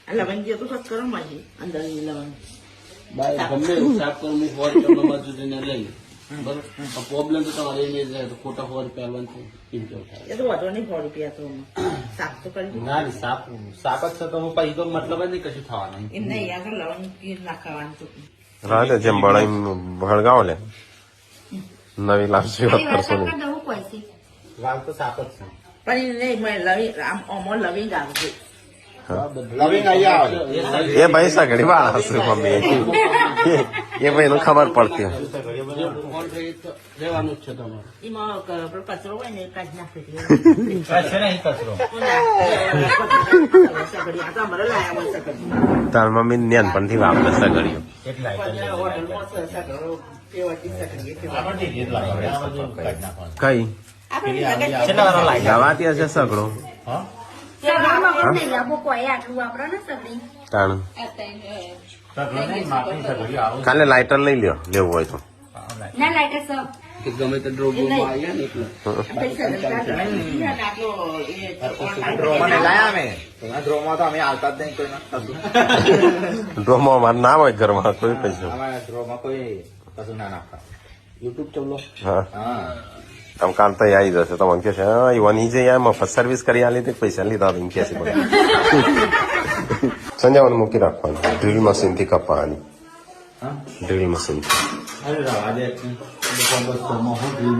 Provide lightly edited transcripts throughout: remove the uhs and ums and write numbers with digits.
લવંગ જે તો સત કરો માજી અંદર લવંગ ગમે એવું શાક કરું હું 100 રૂપિયા બાજુ જઈને લઈ બરોબર. પ્રોબ્લેમ તો તમારે એ નહીં જાય તો ખોટા 100 રૂપિયા આવવાનું છે કિંમતો થાય એ તો વધુ નહીં 100 રૂપિયા તો શાક તો કરી ના સાપ જ છે તો હું પછી તો મતલબ જ નહીં કશું થવાનું એમ નહીં આગળ લવંગ નાખવાનું તો રાતે જેમ બળાઈ ભળગાવો લે નવી લાવશે વાત કરશો નહીં લાલ તો સાપ જ છે પણ નહીં મેં લવિંગ આમ ઓમો લવિંગ આવશે લવિંગ અહીંયા આવે એ ભાઈ સગડી વાળા હશે મમ્મી એ ભાઈ નું ખબર પડતી હોય રહેવાનું જ છે તમારે એમાં કચરો હોય ને એ કાઢી નાખે છે નહીં કચરો સગડી આ તો અમારે લાયા હોય સગડી તાર મમ્મી ન્યાન પણ થી વાપરે સગડીઓ કઈ ગવાતી હશે સગડો તાણ કાલે લાઇટર લઈ લ્યો લેવું હોય તો ગમે તે ડ્રોમાં આવ્યા ને એટલે ડ્રોમાં તો અમે આવતા જ નહીં કોઈ ડ્રોમાં અમારે ના હોય ઘરમાં કોઈ પૈસા ડ્રોમાં કોઈ કશું ના નાખતા યુટ્યુબ ચલો હા હા આમ કાલ તો આવી જશે તમને કે છે ઈવાની જે મફત સર્વિસ કરી આલી તે પૈસા લીધા એમ કે છે સંજાવાનું મૂકી રાખવાનું ડ્રીલ મશીન થી કપાવાની ડ્રીલ મશીન અરે આજે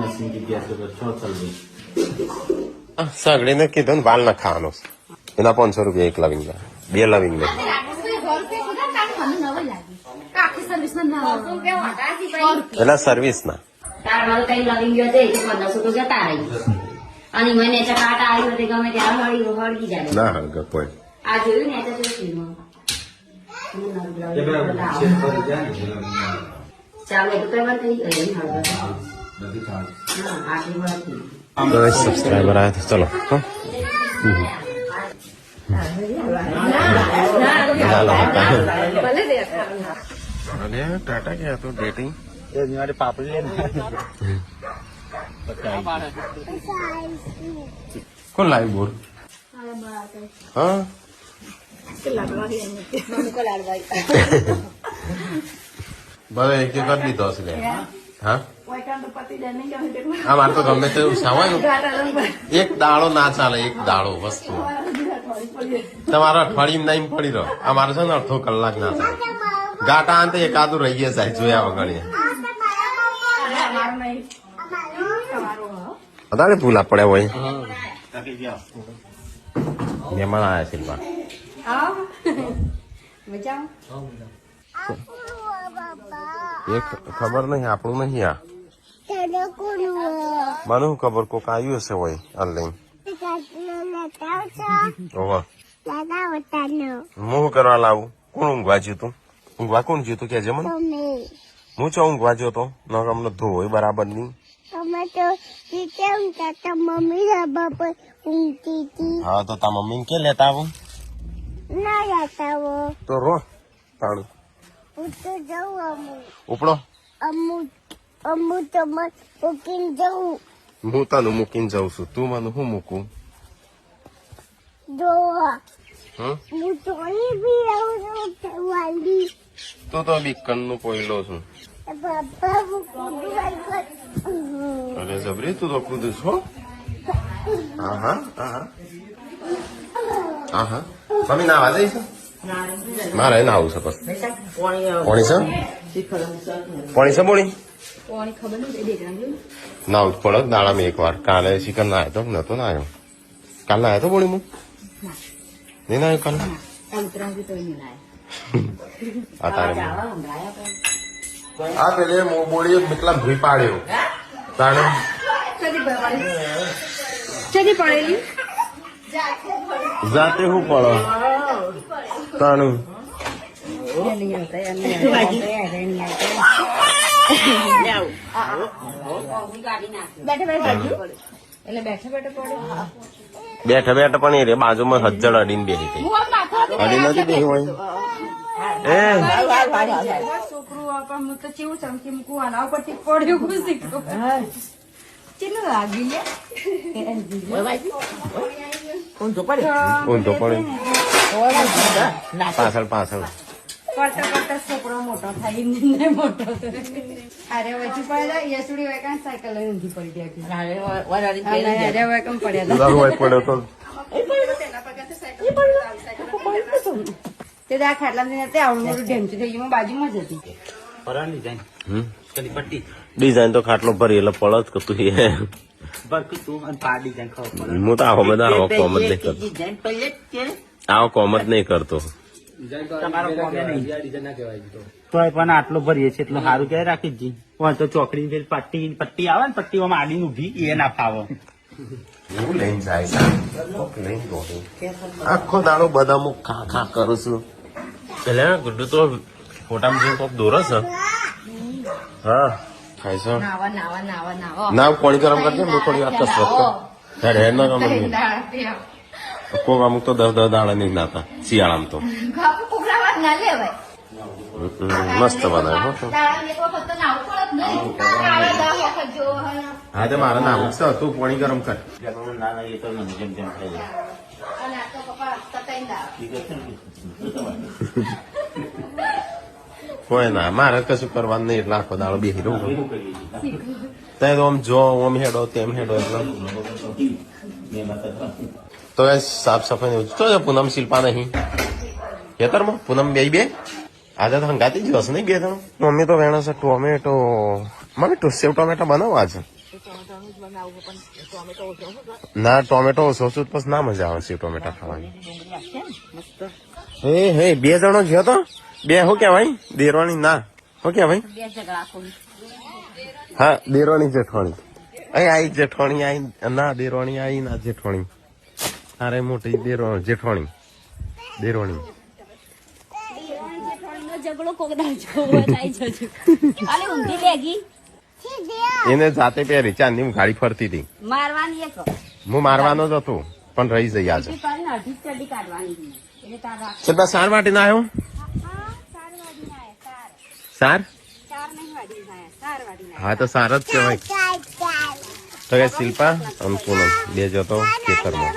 મશીન की गैस पर छो चल गई સગડીને કીધું ને વાલ ના ખાવાનો એના 500 રૂપિયા એક લવિંગ 2 લવિંગ લે એના સર્વિસ ના તારમાં કઈ લવિંગ ગયો છે 1500 તો જતા રહી અને મને કાંટા આવી હતી ગમે ત્યાં હળગી જાય ના હળગે કોઈ આ જોયું ને તો જોયું ચાલો તો કઈ વાત થઈ ગઈ આટલી વાત થઈ તો સબસ્ક્રાઈબર આયા તો ચલો હા અરે ટાટા ગયા તો ડેટિંગ પાપડી લે કોણ લાવી બોર હા બધા એક એક જ લીધો હશે હા મારે તો ગમે તે સાવાનું એક દાડો ના ચાલે એક દાડો વસ્તુ તમારો અઠવાડિયું નહીં પડી રહ્યો અમારે છે ને અડધો કલાક ના ચાલે ગાટા અંતે એકાદું રહીએ સાહેબ જોયા વગર વધારે ભૂલા પડ્યા હોય મહેમાન આવ્યા છે બા એક ખબર નહીં આપણું નહીં આ મને શું ખબર કોક આવ્યું હશે હોય ઓનલાઈન ઓહો હું કરવા લાવું કોણ ઊંઘવા જ્યું તું ઊંઘવા કોણ જ્યું તું કે જે મને હું ચો ઊંઘવા જ્યો તો ન અમને ધોય બરાબર નહીં હા તો તા મમ્મી કે લેતા આવું તો રો તાણું ઉપડો હું તને મૂકીને જાઉં છું તું મને હું મૂકું તું તો બીકન નું પોયલો છું અરે જબરી તું તો કૂદ છો હા હા હા હા હા મમ્મી નાવા જઈશ મારે ના આવું છે બસ પોણી છે પોણી ના આવું પડે દાડામાં એક વાર કાલે ચિકન ના આવ્યો તો નતો ના આવ્યો કાલ ના આવ્યો તો બોણી હું નહીં ના આવ્યો કાલે આ તારે આ પેલે બોળી કેટલા ભૂઈ પાડ્યો તાણે જાતે હું પડો તાણું બેઠા બેઠા પણ એ રે બાજુમાં હજ્જડ અડીને બેસી ગઈ અડી નથી બેસી હોય કેટલું લાગી લે ઓય ભાઈ ઊંધો પડે ઊંધો પડે ઓય ના પાછળ પાછળ કરતા કરતા છોકરો મોટો થાય ને મોટો અરે વચ્ચે પડ્યા યસુડી વેકાન સાયકલ લઈને ઊંધી પડી ગયા ના વરાડી અરે વેકમ પડ્યા દારૂ હોય પડ્યો તો તે દા ખાટલા તે આવડું મોટું ઢેમચું થઈ ગયું બાજુમાં જ હતી પરાની જાય હમ કદી પટ્ટી ડિઝાઇન તો ખાટલો ભરી એટલે પડત કે તું બરકું તું અને પાડી જાય ખબર પડે હું તો આવો બધા આવો કોમ જ નહીં કરતો જૈન પહેલે કે આવો કોમ જ નહીં કરતો તમારો કોમે નહીં તોય પણ આટલો ભરીએ છે એટલું સારું ક્યારે રાખી જ જી તો ચોકડી ફેર પટ્ટી આવે ને પટ્ટીઓમાં આડીને ઉભી એ ના ફાવે એવું લઈને જાય લઈને દોડું આખો દાડો બદામો ખા ખા કરું છું એટલે ગુડ્ડુ તો ફોટામાં જેવું કોક દોરો છે હા ખાય છે નાવા નાવા નાવા નાવા ના પાણી ગરમ કરજે હું થોડી વાર કસરત કર હેડ હેડ ના ગમે કોક અમુક તો 10 દાડા નહીં નાતા શિયાળામાં તો કોકરામાં ના લેવાય મસ્ત બનાવે હો હા તો મારે નાવું છે તું પાણી ગરમ કર ના ના એ તો મને જેમ જેમ થઈ જાય કોઈ ના મારે કશું કરવાનું નહીં એટલે આખો દાડો બેસી રહું ત્યાં તો આમ જો આમ હેડો તેમ હેડો એટલે તો એ સાફ સફાઈ એવું તો પૂનમ શિલ્પા નહીં ખેતરમાં પૂનમ બે આજે તો હંગાતી જ હશે નહીં બે જણ મમ્મી તો વેણે છે ટોમેટો મમ્મી સેવ ટોમેટો બનાવો આજે ના ટોમેટો ઓછો છું પછી ના મજા આવે સેવ ટોમેટા ખાવાની હે બે જણો જ્યો તો બે શું કેવાય દેરવાણી ના શું કેવાય હા દેરવાણી જેઠવાણી અહીં આઈ જેઠવાણી આઈ ના દેરવાણી આઈ ના જેઠવાણી અરે મોટી જેઠવાણી દેરવાણી ઝઘડો કોકદા જોવા થાય જજો અલે ઊંધી બેગી એને જાતે પહેરી ચાંદી હું ગાડી ફરતી હતી મારવાની એક હું મારવાનો જ હતો પણ રહી જઈ આજે પાડીને અઢી ચડી કાઢવાની એટલે તારા ચલ સાર વાટીને આવ્યો સાર હા તો સાર જ કહેવાય તો કે શિલ્પા અને પૂનમ બે જતો ખેતરમાં